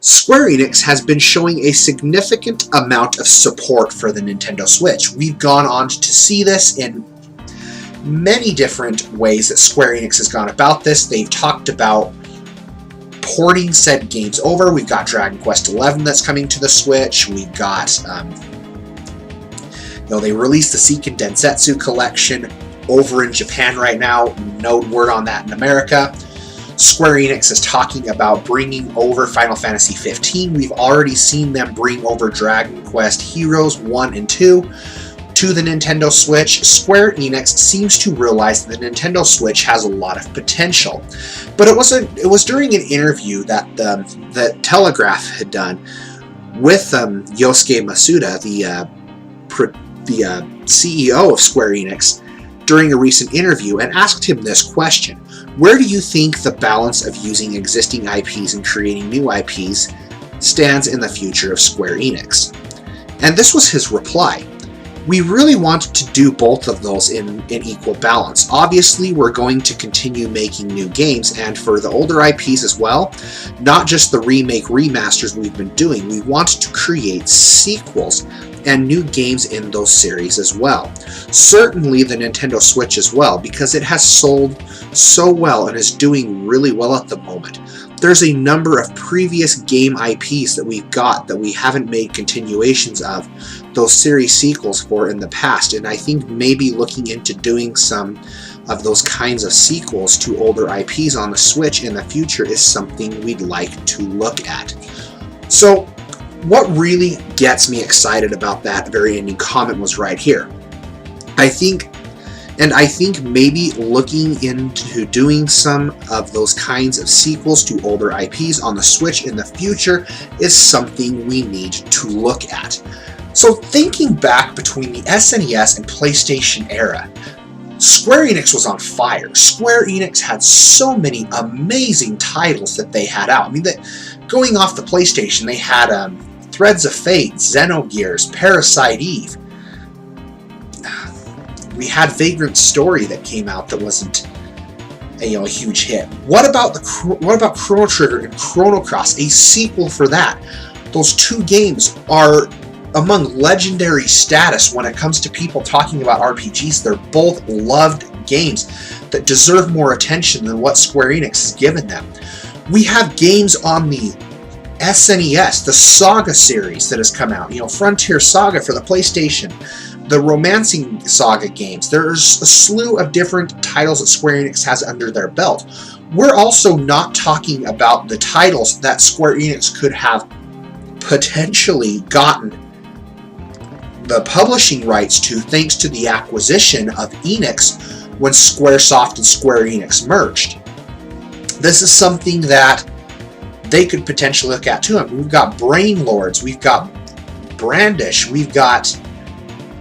Square Enix has been showing a significant amount of support for the Nintendo Switch. We've gone on to see this in many different ways that Square Enix has gone about this. They've talked about porting said games over. We've got Dragon Quest XI that's coming to the Switch. We've got, they released the Seiken Densetsu collection over in Japan right now. No word on that in America. Square Enix is talking about bringing over Final Fantasy XV. We've already seen them bring over Dragon Quest Heroes 1 and 2 to the Nintendo Switch. Square Enix seems to realize that the Nintendo Switch has a lot of potential. But it was during an interview that the Telegraph had done with Yosuke Masuda, the CEO of Square Enix, during a recent interview, and asked him this question: where do you think the balance of using existing IPs and creating new IPs stands in the future of Square Enix? And this was his reply: we really want to do both of those in equal balance. Obviously, we're going to continue making new games, and for the older IPs as well, not just the remasters we've been doing. We want to create sequels and new games in those series as well. Certainly the Nintendo Switch as well, because it has sold so well and is doing really well at the moment. There's a number of previous game IPs that we've got that we haven't made continuations of those series sequels for in the past, and I think maybe looking into doing some of those kinds of sequels to older IPs on the Switch in the future is something we'd like to look at. So what really gets me excited about that very ending comment was right here. I think maybe looking into doing some of those kinds of sequels to older IPs on the Switch in the future is something we need to look at. So thinking back between the SNES and PlayStation era, Square Enix was on fire. Square Enix had so many amazing titles that they had out. I mean, going off the PlayStation, they had Threads of Fate, Xenogears, Parasite Eve. We had Vagrant Story that came out that wasn't a huge hit. What about Chrono Trigger and Chrono Cross, a sequel for that? Those two games are among legendary status when it comes to people talking about RPGs. They're both loved games that deserve more attention than what Square Enix has given them. We have games on the SNES, the Saga series that has come out, Frontier Saga for the PlayStation, the Romancing Saga games. There's a slew of different titles that Square Enix has under their belt. We're also not talking about the titles that Square Enix could have potentially gotten the publishing rights to thanks to the acquisition of Enix when Squaresoft and Square Enix merged. This is something that they could potentially look at too. I mean, we've got Brain Lords, we've got Brandish, we've got...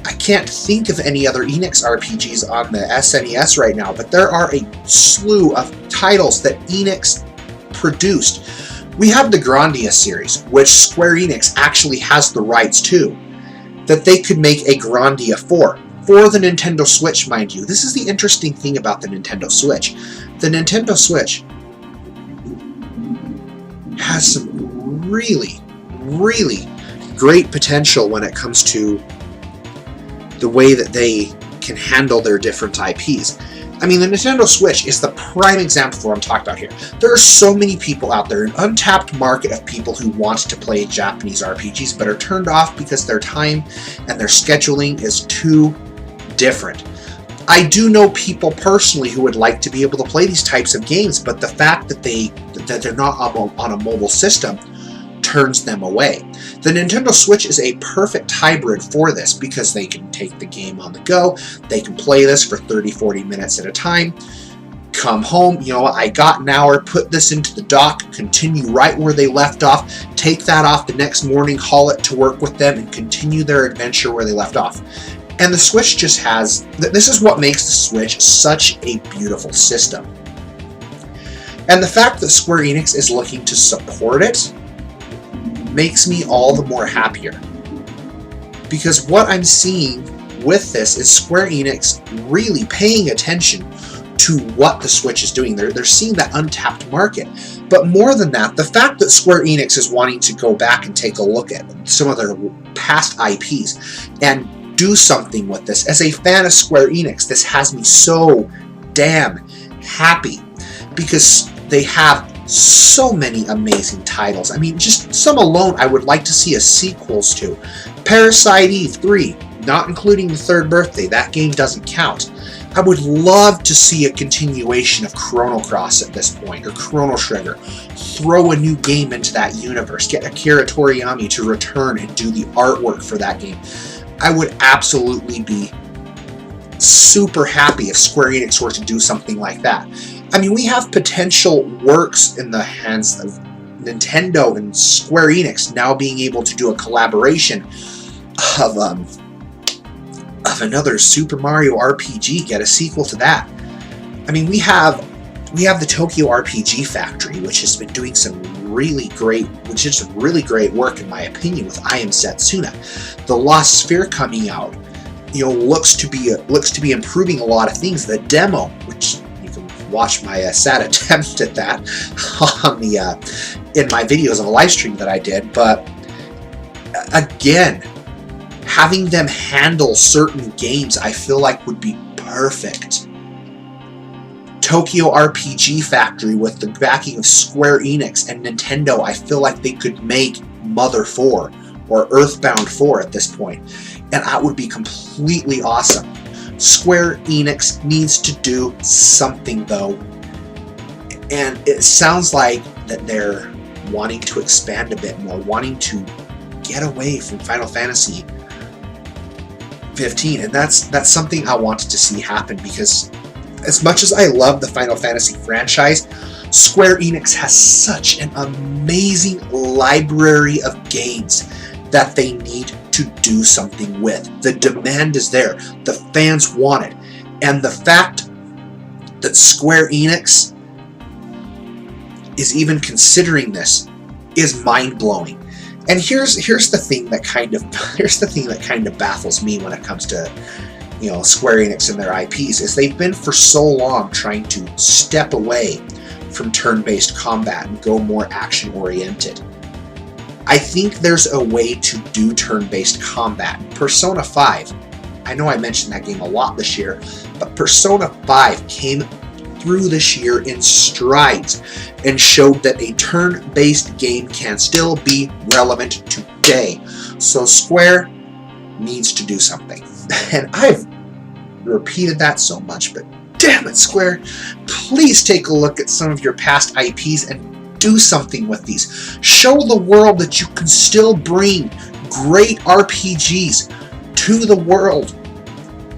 I can't think of any other Enix RPGs on the SNES right now, but there are a slew of titles that Enix produced. We have the Grandia series, which Square Enix actually has the rights to, that they could make a Grandia for the Nintendo Switch, mind you. This is the interesting thing about the Nintendo Switch. The Nintendo Switch has some really, really great potential when it comes to the way that they can handle their different IPs. I mean, the Nintendo Switch is the prime example for what I'm talking about here. There are so many people out there, an untapped market of people who want to play Japanese RPGs but are turned off because their time and their scheduling is too different. I do know people personally who would like to be able to play these types of games, but the fact that they're not on a mobile system turns them away. The Nintendo Switch is a perfect hybrid for this because they can take the game on the go, they can play this for 30-40 minutes at a time, come home, I got an hour, put this into the dock, continue right where they left off, take that off the next morning, haul it to work with them, and continue their adventure where they left off. And the Switch just has... This is what makes the Switch such a beautiful system. And the fact that Square Enix is looking to support it makes me all the more happier. Because what I'm seeing with this is Square Enix really paying attention to what the Switch is doing. They're seeing that untapped market. But more than that, the fact that Square Enix is wanting to go back and take a look at some of their past IPs and do something with this. As a fan of Square Enix, this has me so damn happy because they have so many amazing titles. I mean, just some alone I would like to see a sequels to. Parasite Eve 3, not including the third birthday, that game doesn't count. I would love to see a continuation of Chrono Cross at this point, or Chrono Trigger. Throw a new game into that universe. Get Akira Toriyama to return and do the artwork for that game. I would absolutely be super happy if Square Enix were to do something like that. I mean, we have potential works in the hands of Nintendo and Square Enix now being able to do a collaboration of another Super Mario RPG, get a sequel to that. I mean, we have the Tokyo RPG Factory, which has been doing some really great work in my opinion with I Am Setsuna. The Lost Sphere coming out, looks to be improving a lot of things. The demo, which you can watch my sad attempt at that on the in my videos of a live stream that I did, but again, having them handle certain games I feel like would be perfect. Tokyo RPG Factory with the backing of Square Enix and Nintendo, I feel like they could make Mother 4 or Earthbound 4 at this point, and that would be completely awesome. Square Enix needs to do something though, and it sounds like that they're wanting to expand a bit more, wanting to get away from Final Fantasy 15, and that's something I wanted to see happen, because as much as I love the Final Fantasy franchise, Square Enix has such an amazing library of games that they need to do something with. The demand is there, the fans want it, and the fact that Square Enix is even considering this is mind-blowing. And here's the thing that kind of baffles me when it comes to Square Enix and their IPs, is they've been for so long trying to step away from turn-based combat and go more action-oriented. I think there's a way to do turn-based combat. Persona 5, I know I mentioned that game a lot this year, but Persona 5 came through this year in strides and showed that a turn-based game can still be relevant today. So Square needs to do something. And I've repeated that so much, but damn it, Square, please take a look at some of your past IPs and do something with these. Show the world that you can still bring great RPGs to the world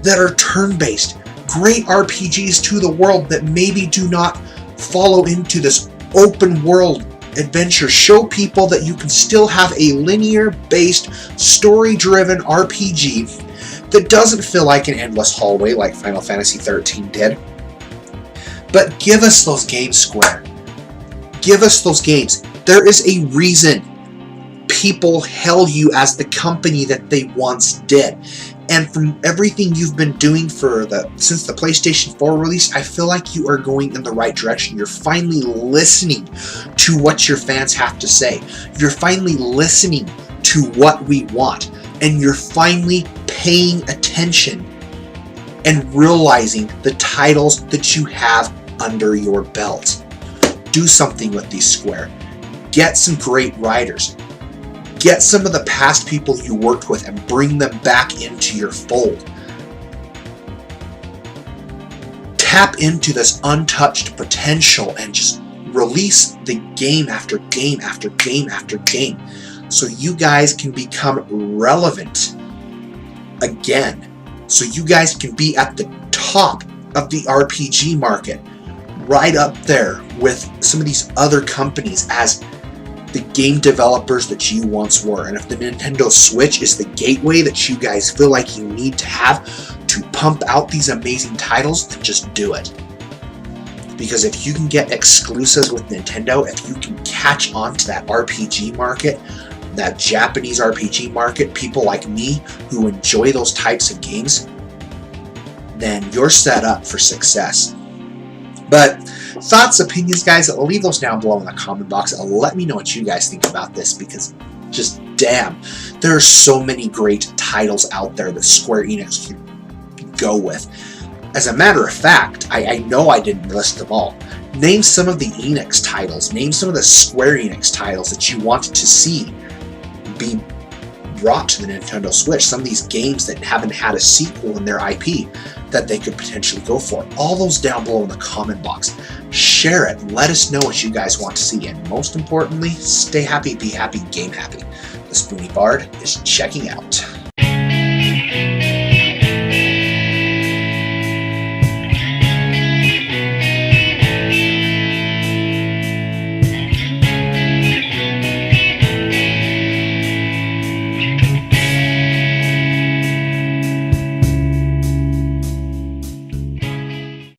that are turn-based. Great RPGs to the world that maybe do not follow into this open world adventure. Show people that you can still have a linear-based, story-driven RPG that doesn't feel like an endless hallway like Final Fantasy 13 did. But give us those games, Square. Give us those games. There is a reason people hail you as the company that they once did. And from everything you've been doing since the PlayStation 4 release, I feel like you are going in the right direction. You're finally listening to what your fans have to say. You're finally listening to what we want. And you're finally paying attention and realizing the titles that you have under your belt. Do something with these, Square. Get some great writers. Get some of the past people you worked with and bring them back into your fold. Tap into this untouched potential and just release the game after game after game after game, so you guys can become relevant again. So you guys can be at the top of the RPG market, right up there with some of these other companies as the game developers that you once were. And if the Nintendo Switch is the gateway that you guys feel like you need to have to pump out these amazing titles, then just do it. Because if you can get exclusives with Nintendo, if you can catch on to that RPG market, that Japanese RPG market, people like me who enjoy those types of games, then you're set up for success. But thoughts, opinions, guys, leave those down below in the comment box. Let me know what you guys think about this, because just damn, there are so many great titles out there that Square Enix can go with. As a matter of fact, I know I didn't list them all. Name some of the Enix titles, name some of the Square Enix titles that you wanted to see be brought to the Nintendo Switch. Some of these games that haven't had a sequel in their IP that they could potentially go for. All those down below in the comment box. Share it. Let us know what you guys want to see. And most importantly, stay happy, be happy, game happy. The Spoony Bard is checking out.